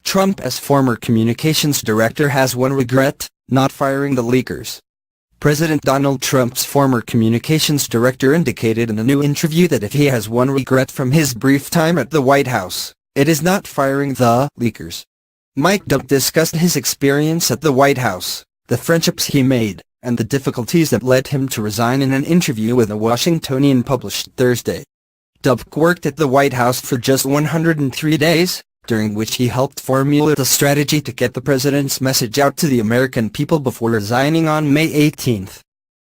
Trump as former communications director has one regret: not firing the leakers. President Donald Trump's former communications director indicated in a new interview that if he has one regret from his brief time at the White House, it is not firing the leakers. Mike Dubke discussed his experience at the White House, the friendships he made, and the difficulties that led him to resign in an interview with the Washingtonian published Thursday. Dubke worked at the White House for just 103 days, during which he helped formulate a strategy to get the president's message out to the American people before resigning on May 18.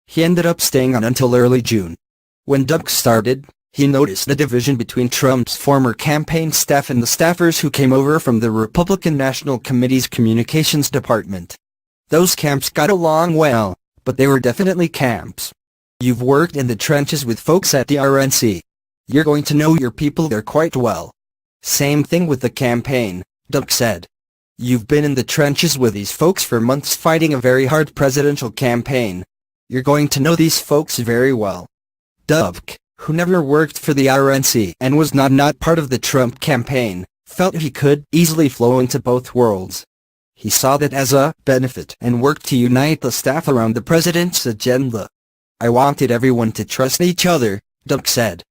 He ended up staying on until early June. When Dubke started, he noticed the division between Trump's former campaign staff and the staffers who came over from the Republican National Committee's communications department. Those camps got along well, but they were definitely camps. You've worked in the trenches with folks at the RNC. You're going to know your people there quite well. Same thing with the campaign, Dubke said. You've been in the trenches with these folks for months fighting a very hard presidential campaign. You're going to know these folks very well. Dubke, who never worked for the RNC and was not part of the Trump campaign, felt he could easily flow into both worlds. He saw that as a benefit and worked to unite the staff around the president's agenda. I wanted everyone to trust each other, Dubke said.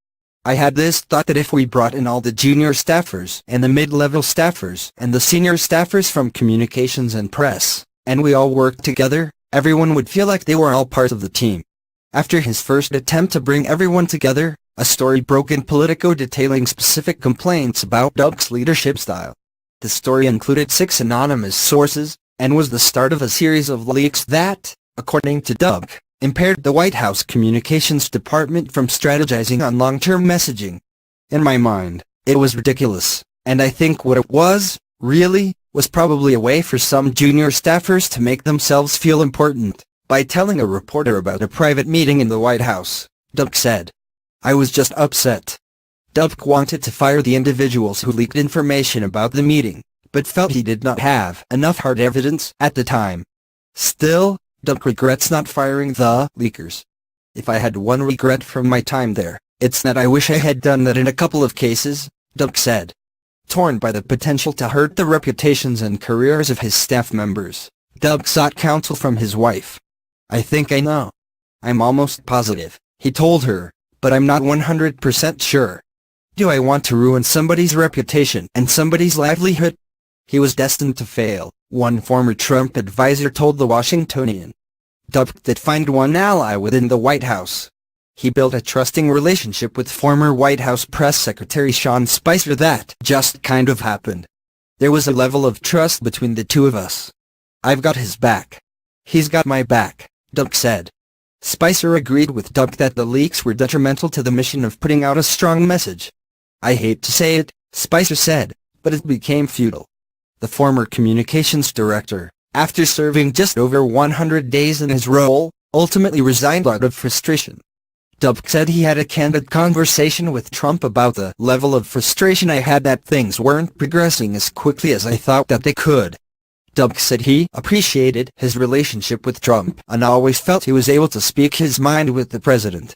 I had this thought that if we brought in all the junior staffers and the mid-level staffers and the senior staffers from communications and press, and we all worked together, everyone would feel like they were all part of the team. After his first attempt to bring everyone together, a story broke in Politico detailing specific complaints about Dubke's leadership style. The story included 6 anonymous sources, and was the start of a series of leaks that, according to Dubke, impaired the White House Communications Department from strategizing on long-term messaging. In my mind, it was ridiculous, and I think what it was, really, was probably a way for some junior staffers to make themselves feel important, by telling a reporter about a private meeting in the White House, Dubke said. I was just upset. Dubke wanted to fire the individuals who leaked information about the meeting, but felt he did not have enough hard evidence at the time. Still, Dubke regrets not firing the leakers. If I had one regret from my time there, it's that I wish I had done that in a couple of cases, Dubke said. Torn by the potential to hurt the reputations and careers of his staff members, Dubke sought counsel from his wife. I think I know. I'm almost positive, he told her, but I'm not 100% sure. Do I want to ruin somebody's reputation and somebody's livelihood? He was destined to fail, one former Trump advisor told the Washingtonian. Dubke did find one ally within the White House. He built a trusting relationship with former White House Press Secretary Sean Spicer that just kind of happened. There was a level of trust between the two of us. I've got his back. He's got my back, Dubke said. Spicer agreed with Dubke that the leaks were detrimental to the mission of putting out a strong message. I hate to say it, Spicer said, but it became futile. The former communications director, after serving just over 100 days in his role, ultimately resigned out of frustration. Dubke said he had a candid conversation with Trump about the level of frustration I had that things weren't progressing as quickly as I thought that they could. Dubke said he appreciated his relationship with Trump and always felt he was able to speak his mind with the president.